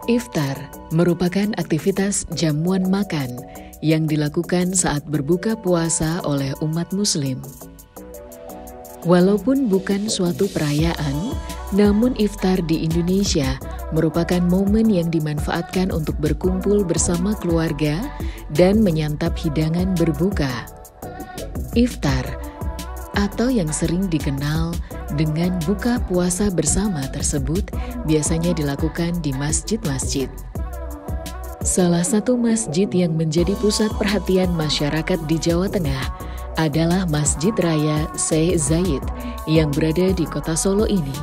Iftar merupakan aktivitas jamuan makan yang dilakukan saat berbuka puasa oleh umat Muslim. Walaupun bukan suatu perayaan, namun iftar di Indonesia merupakan momen yang dimanfaatkan untuk berkumpul bersama keluarga dan menyantap hidangan berbuka. Iftar atau yang sering dikenal dengan buka puasa bersama tersebut biasanya dilakukan di masjid-masjid. Salah satu masjid yang menjadi pusat perhatian masyarakat di Jawa Tengah adalah Masjid Raya Syekh Zayed yang berada di kota Solo ini.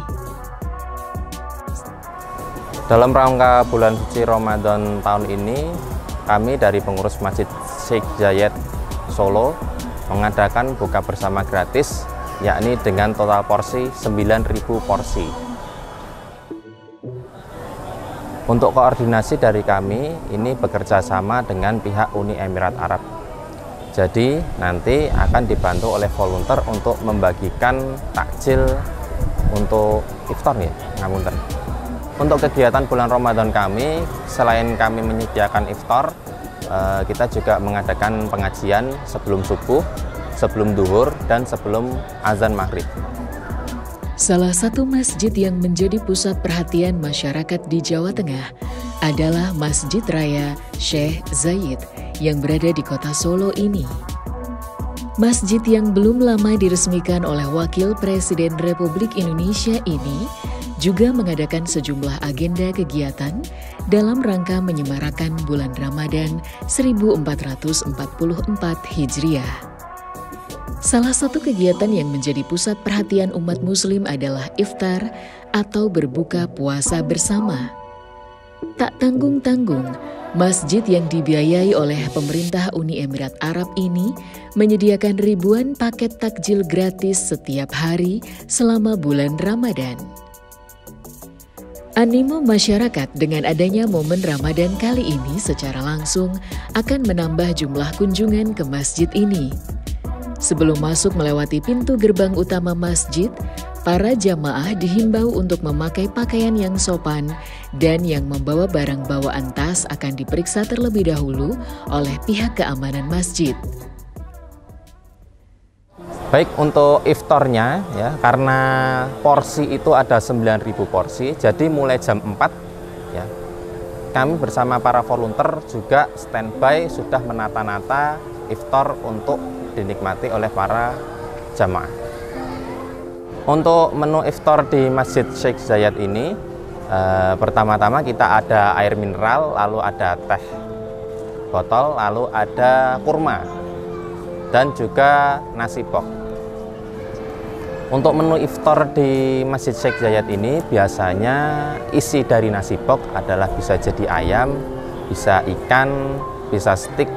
Dalam rangka bulan suci Ramadan tahun ini, kami dari pengurus Masjid Syekh Zayed Solo mengadakan buka bersama gratis, yakni dengan total porsi 9.000 porsi. Untuk koordinasi dari kami, ini bekerja sama dengan pihak Uni Emirat Arab. Jadi nanti akan dibantu oleh volunteer untuk membagikan takjil untuk iftar ya, ngapunten. Untuk kegiatan bulan Ramadan kami, selain kami menyediakan iftar, kita juga mengadakan pengajian sebelum subuh, sebelum duhur, dan sebelum azan maghrib. Salah satu masjid yang menjadi pusat perhatian masyarakat di Jawa Tengah adalah Masjid Raya Syekh Zayed yang berada di kota Solo ini. Masjid yang belum lama diresmikan oleh Wakil Presiden Republik Indonesia ini juga mengadakan sejumlah agenda kegiatan dalam rangka menyemarakan bulan Ramadan 1444 Hijriah. Salah satu kegiatan yang menjadi pusat perhatian umat Muslim adalah iftar atau berbuka puasa bersama. Tak tanggung-tanggung, masjid yang dibiayai oleh pemerintah Uni Emirat Arab ini menyediakan ribuan paket takjil gratis setiap hari selama bulan Ramadan. Animo masyarakat dengan adanya momen Ramadan kali ini secara langsung akan menambah jumlah kunjungan ke masjid ini. Sebelum masuk melewati pintu gerbang utama masjid, para jamaah dihimbau untuk memakai pakaian yang sopan dan yang membawa barang bawaan tas akan diperiksa terlebih dahulu oleh pihak keamanan masjid. Baik, untuk iftarnya ya, karena porsi itu ada 9.000 porsi, jadi mulai jam 4 ya, kami bersama para volunteer juga standby sudah menata-nata iftar untuk dinikmati oleh para jamaah. Untuk menu iftar di Masjid Syekh Zayed ini, pertama-tama kita ada air mineral, lalu ada teh botol, lalu ada kurma, dan juga nasi pok. Untuk menu iftar di Masjid Syekh Zayed ini biasanya isi dari nasi pok adalah bisa jadi ayam, bisa ikan, bisa steak,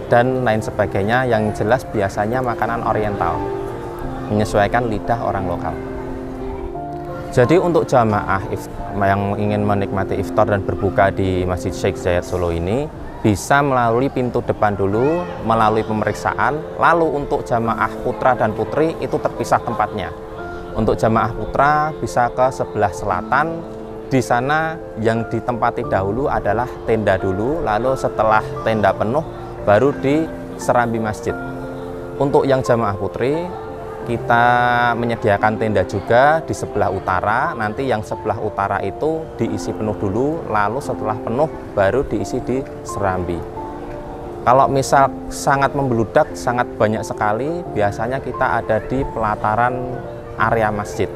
dan lain sebagainya. Yang jelas biasanya makanan oriental, menyesuaikan lidah orang lokal. Jadi untuk jamaah yang ingin menikmati iftar dan berbuka di Masjid Syekh Zayed Solo ini bisa melalui pintu depan dulu, melalui pemeriksaan. Lalu untuk jamaah putra dan putri itu terpisah tempatnya. Untuk jamaah putra bisa ke sebelah selatan. Di sana yang ditempati dahulu adalah tenda dulu, lalu setelah tenda penuh baru di serambi masjid. Untuk yang jamaah putri, kita menyediakan tenda juga di sebelah utara. Nanti yang sebelah utara itu diisi penuh dulu, lalu setelah penuh baru diisi di serambi. Kalau misal sangat membeludak, sangat banyak sekali, biasanya kita ada di pelataran area masjid.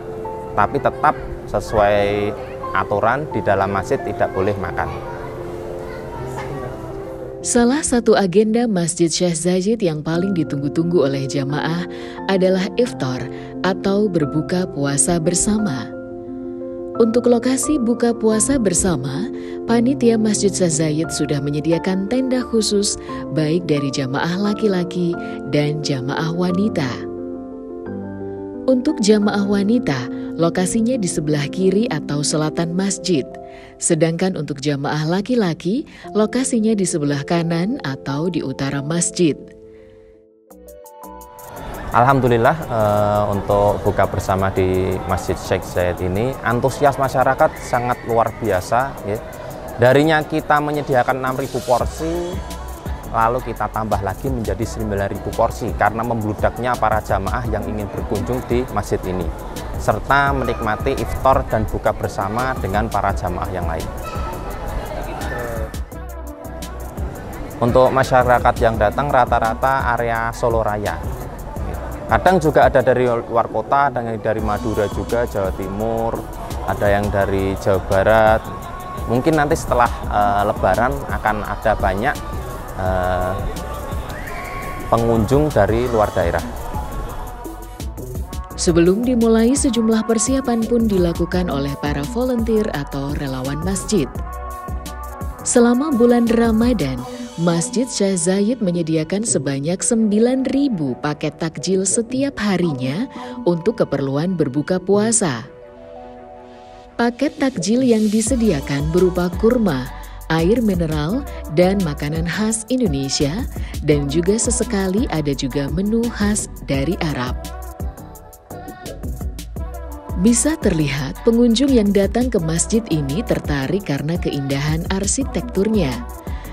Tapi tetap sesuai aturan, di dalam masjid tidak boleh makan. Salah satu agenda Masjid Syekh Zayed yang paling ditunggu-tunggu oleh jamaah adalah iftar atau berbuka puasa bersama. Untuk lokasi buka puasa bersama, panitia Masjid Syekh Zayed sudah menyediakan tenda khusus baik dari jamaah laki-laki dan jamaah wanita. Untuk jamaah wanita, lokasinya di sebelah kiri atau selatan masjid. Sedangkan untuk jamaah laki-laki, lokasinya di sebelah kanan atau di utara masjid. Alhamdulillah untuk buka bersama di Masjid Syekh Zayed ini antusias masyarakat sangat luar biasa ya. Darinya kita menyediakan 6.000 porsi, lalu kita tambah lagi menjadi 9.000 porsi karena membludaknya para jamaah yang ingin berkunjung di masjid ini serta menikmati iftar dan buka bersama dengan para jamaah yang lain. Untuk masyarakat yang datang rata-rata area Solo Raya. Kadang juga ada dari luar kota, ada yang dari Madura juga, Jawa Timur, ada yang dari Jawa Barat. Mungkin nanti setelah Lebaran akan ada banyak pengunjung dari luar daerah. Sebelum dimulai, sejumlah persiapan pun dilakukan oleh para volunteer atau relawan masjid. Selama bulan Ramadan, Masjid Syekh Zayed menyediakan sebanyak 9.000 paket takjil setiap harinya untuk keperluan berbuka puasa. Paket takjil yang disediakan berupa kurma, air mineral, dan makanan khas Indonesia, dan juga sesekali ada juga menu khas dari Arab. Bisa terlihat pengunjung yang datang ke masjid ini tertarik karena keindahan arsitekturnya.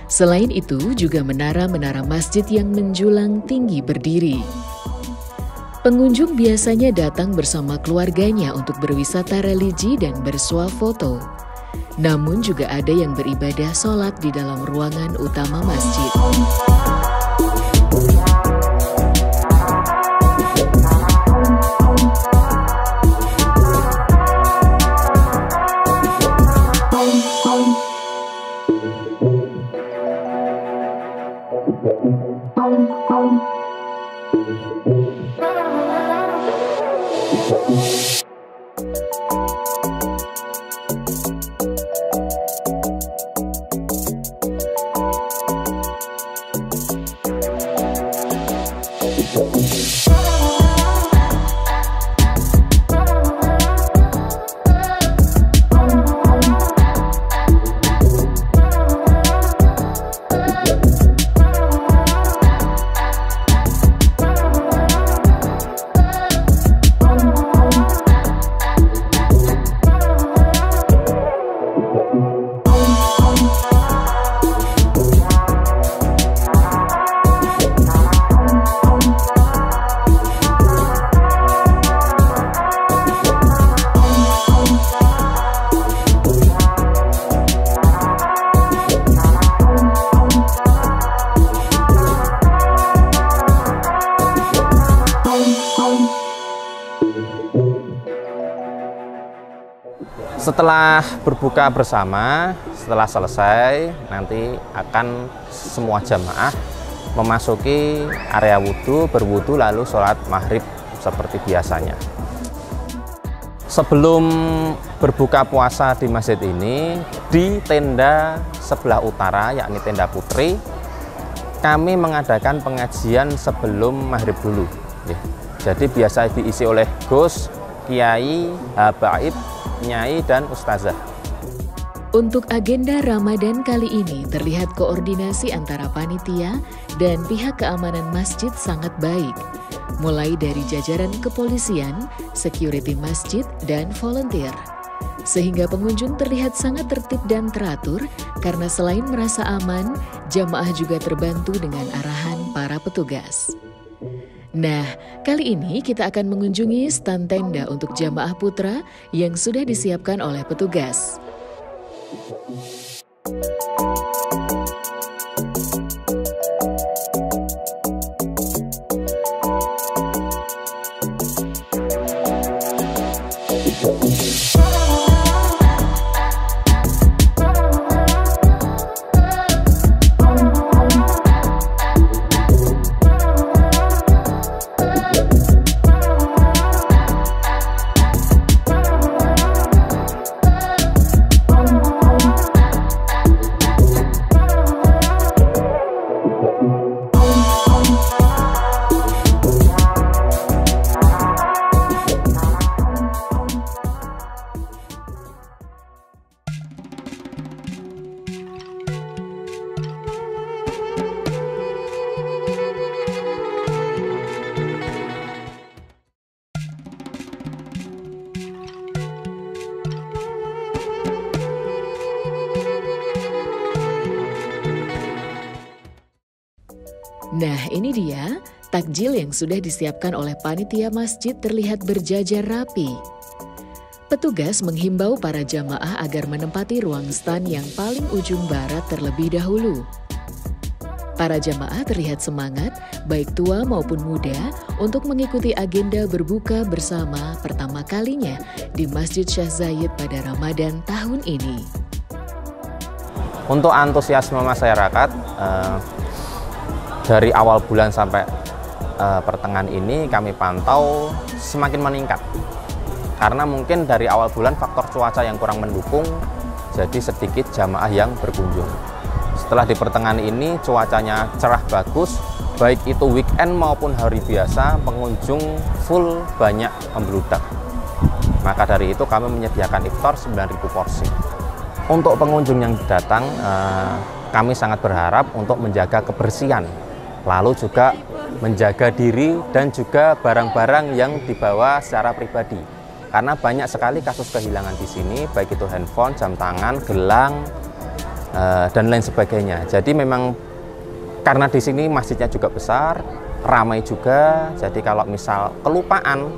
Selain itu juga menara-menara masjid yang menjulang tinggi berdiri. Pengunjung biasanya datang bersama keluarganya untuk berwisata religi dan bersuah foto. Namun juga ada yang beribadah sholat di dalam ruangan utama masjid. Setelah berbuka bersama, setelah selesai, nanti akan semua jamaah memasuki area wudhu, berwudhu lalu sholat maghrib seperti biasanya. Sebelum berbuka puasa di masjid ini, di tenda sebelah utara, yakni tenda putri, kami mengadakan pengajian sebelum maghrib dulu. Jadi biasa diisi oleh Gus, Kiai, Habaib, Nyai, dan Ustazah. Untuk agenda Ramadan kali ini terlihat koordinasi antara panitia dan pihak keamanan masjid sangat baik. Mulai dari jajaran kepolisian, security masjid, dan volunteer. Sehingga pengunjung terlihat sangat tertib dan teratur karena selain merasa aman, jamaah juga terbantu dengan arahan para petugas. Nah, kali ini kita akan mengunjungi stand tenda untuk jamaah putra yang sudah disiapkan oleh petugas. Nah, ini dia takjil yang sudah disiapkan oleh panitia masjid terlihat berjajar rapi. Petugas menghimbau para jamaah agar menempati ruang stand yang paling ujung barat terlebih dahulu. Para jamaah terlihat semangat, baik tua maupun muda, untuk mengikuti agenda berbuka bersama pertama kalinya di Masjid Syekh Zayed pada Ramadan tahun ini. Untuk antusiasme masyarakat, dari awal bulan sampai pertengahan ini kami pantau semakin meningkat. Karena mungkin dari awal bulan faktor cuaca yang kurang mendukung, jadi sedikit jamaah yang berkunjung. Setelah di pertengahan ini cuacanya cerah bagus, baik itu weekend maupun hari biasa, pengunjung full banyak membludak. Maka dari itu kami menyediakan iftar 9.000 porsi. Untuk pengunjung yang datang, kami sangat berharap untuk menjaga kebersihan, lalu juga menjaga diri dan juga barang-barang yang dibawa secara pribadi. Karena banyak sekali kasus kehilangan di sini, baik itu handphone, jam tangan, gelang, dan lain sebagainya. Jadi memang karena di sini masjidnya juga besar, ramai juga. Jadi kalau misal kelupaan,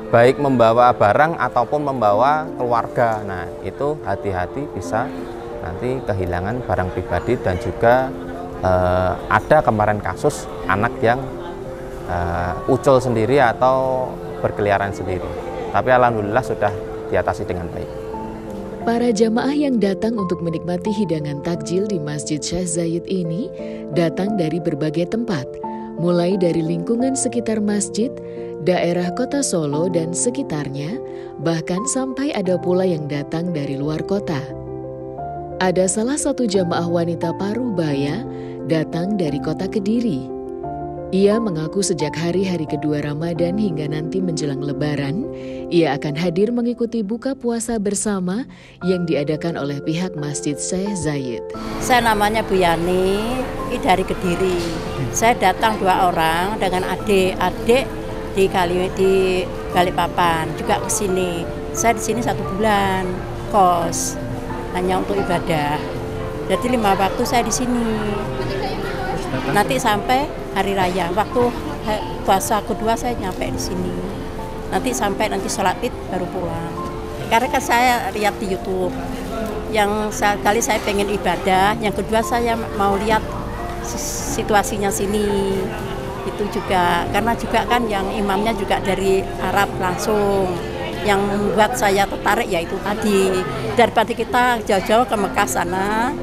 baik membawa barang ataupun membawa keluarga, nah itu hati-hati bisa nanti kehilangan barang pribadi. Dan juga ada kemarin kasus anak yang ucul sendiri atau berkeliaran sendiri. Tapi alhamdulillah sudah diatasi dengan baik. Para jamaah yang datang untuk menikmati hidangan takjil di Masjid Syekh Zayed ini datang dari berbagai tempat, mulai dari lingkungan sekitar masjid, daerah kota Solo dan sekitarnya, bahkan sampai ada pula yang datang dari luar kota. Ada salah satu jamaah wanita Parubaya datang dari kota Kediri. Ia mengaku sejak hari-hari kedua Ramadan hingga nanti menjelang Lebaran, ia akan hadir mengikuti buka puasa bersama yang diadakan oleh pihak Masjid Syekh Zayed. Saya namanya Bu Yani, dari Kediri. Saya datang 2 orang dengan adik-adik di Balikpapan juga ke sini. Saya di sini 1 bulan kos hanya untuk ibadah. Jadi 5 waktu saya di sini. Nanti sampai hari raya, waktu puasa kedua saya nyampe di sini. Nanti sholat Id baru pulang. Karena kan saya lihat di YouTube, yang sekali saya pengen ibadah, yang kedua saya mau lihat situasinya sini. Itu juga karena juga kan yang imamnya juga dari Arab langsung. Yang membuat saya tertarik yaitu tadi, daripada kita jauh-jauh ke Mekah sana,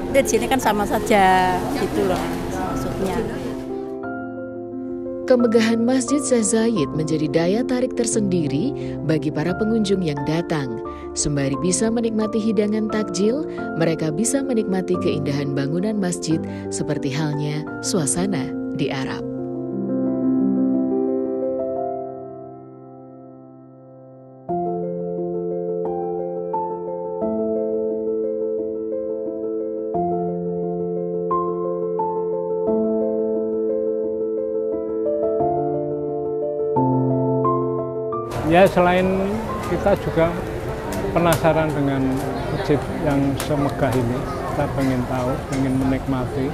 di sini kan sama saja, gitu loh maksudnya. Kemegahan Masjid Syekh Zayed menjadi daya tarik tersendiri bagi para pengunjung yang datang. Sembari bisa menikmati hidangan takjil, mereka bisa menikmati keindahan bangunan masjid seperti halnya suasana di Arab. Ya, selain kita juga penasaran dengan masjid yang semegah ini, kita pengen tahu, pengen menikmati,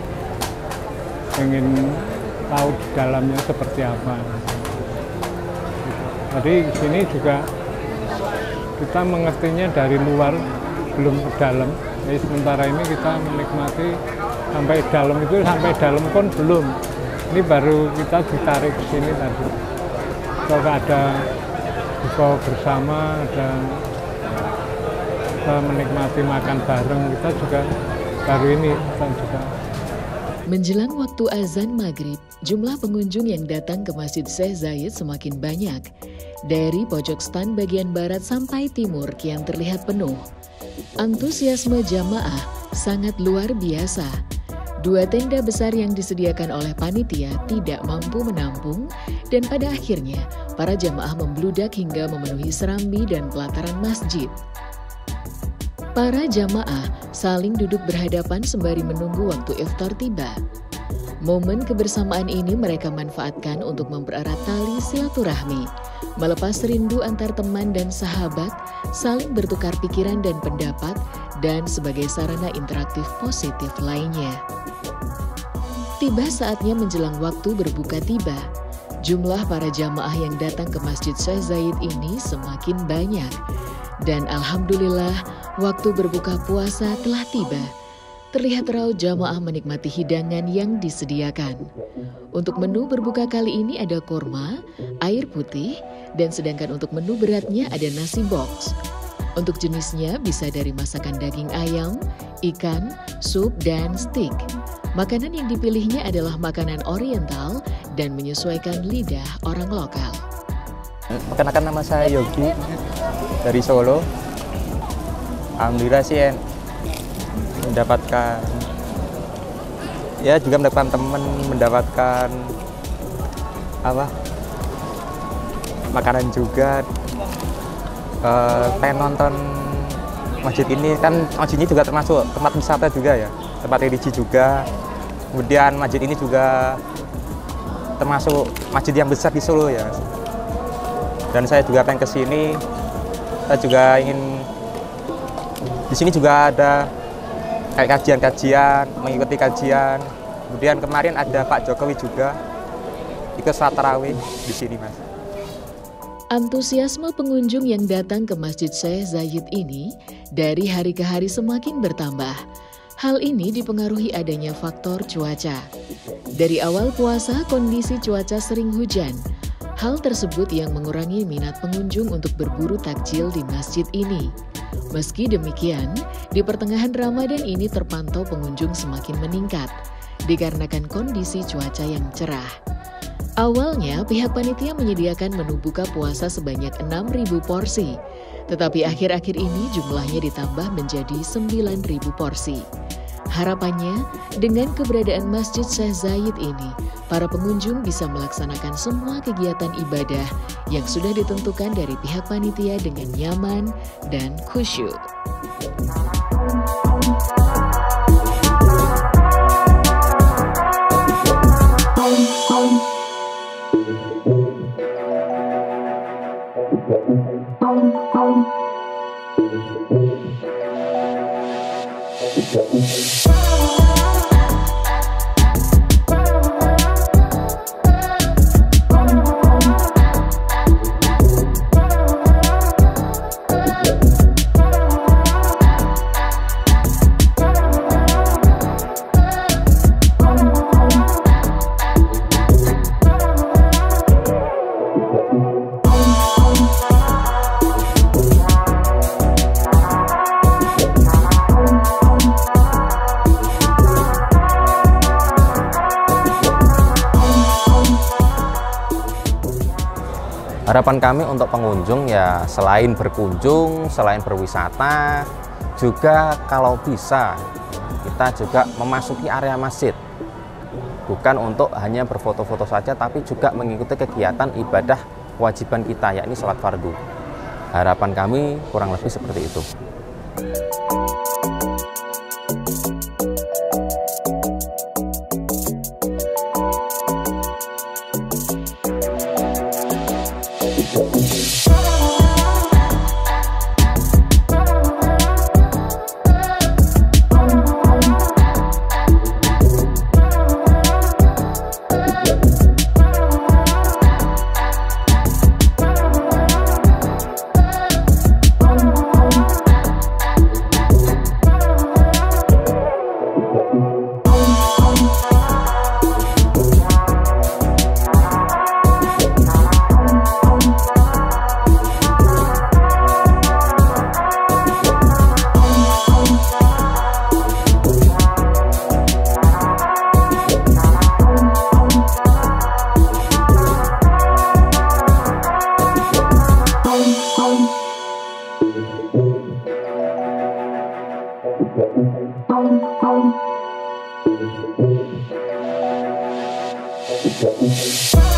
pengen tahu di dalamnya seperti apa. Jadi di sini juga kita mengertinya dari luar, belum ke dalam. Jadi sementara ini kita menikmati sampai dalam pun belum. Ini baru kita ditarik ke sini tadi. Coba ada buka bersama, ada kita menikmati makan bareng, kita juga baru ini kita juga. Menjelang waktu azan maghrib, jumlah pengunjung yang datang ke Masjid Syekh Zayed semakin banyak. Dari pojok stand bagian barat sampai timur kian terlihat penuh. Antusiasme jamaah sangat luar biasa. 2 tenda besar yang disediakan oleh panitia tidak mampu menampung, dan pada akhirnya para jamaah membludak hingga memenuhi serambi dan pelataran masjid. Para jamaah saling duduk berhadapan sembari menunggu waktu iftar tiba. Momen kebersamaan ini mereka manfaatkan untuk mempererat tali silaturahmi, melepas rindu antar teman dan sahabat, saling bertukar pikiran dan pendapat, dan sebagai sarana interaktif positif lainnya. Tiba saatnya menjelang waktu berbuka tiba. Jumlah para jamaah yang datang ke Masjid Syekh Zayed ini semakin banyak. Dan alhamdulillah, waktu berbuka puasa telah tiba. Terlihat raut jamaah menikmati hidangan yang disediakan. Untuk menu berbuka kali ini ada kurma, air putih, dan sedangkan untuk menu beratnya ada nasi box. Untuk jenisnya bisa dari masakan daging ayam, ikan, sup, dan steak. Makanan yang dipilihnya adalah makanan oriental dan menyesuaikan lidah orang lokal. Perkenalkan, nama saya Yogi dari Solo. Alhamdulillah sih mendapatkan teman, mendapatkan makanan juga. Pengen nonton masjid ini, kan masjid ini juga termasuk tempat wisata juga ya, tempat religi juga. Kemudian masjid ini juga termasuk masjid yang besar di Solo ya. Dan saya juga pengen ke sini. Saya juga ingin di sini juga ada kayak kajian-kajian, mengikuti kajian. Kemudian kemarin ada Pak Jokowi juga ikut sholat tarawih di sini, Mas. Antusiasme pengunjung yang datang ke Masjid Syekh Zayed ini dari hari ke hari semakin bertambah. Hal ini dipengaruhi adanya faktor cuaca. Dari awal puasa, kondisi cuaca sering hujan. Hal tersebut yang mengurangi minat pengunjung untuk berburu takjil di masjid ini. Meski demikian, di pertengahan Ramadan ini terpantau pengunjung semakin meningkat dikarenakan kondisi cuaca yang cerah. Awalnya, pihak panitia menyediakan menu buka puasa sebanyak 6.000 porsi, tetapi akhir-akhir ini jumlahnya ditambah menjadi 9.000 porsi. Harapannya, dengan keberadaan Masjid Syekh Zayed ini, para pengunjung bisa melaksanakan semua kegiatan ibadah yang sudah ditentukan dari pihak panitia dengan nyaman dan khusyuk. Harapan kami untuk pengunjung ya selain berkunjung, selain berwisata, juga kalau bisa kita juga memasuki area masjid. Bukan untuk hanya berfoto-foto saja, tapi juga mengikuti kegiatan ibadah kewajiban kita, yakni sholat fardu. Harapan kami kurang lebih seperti itu. Thank you.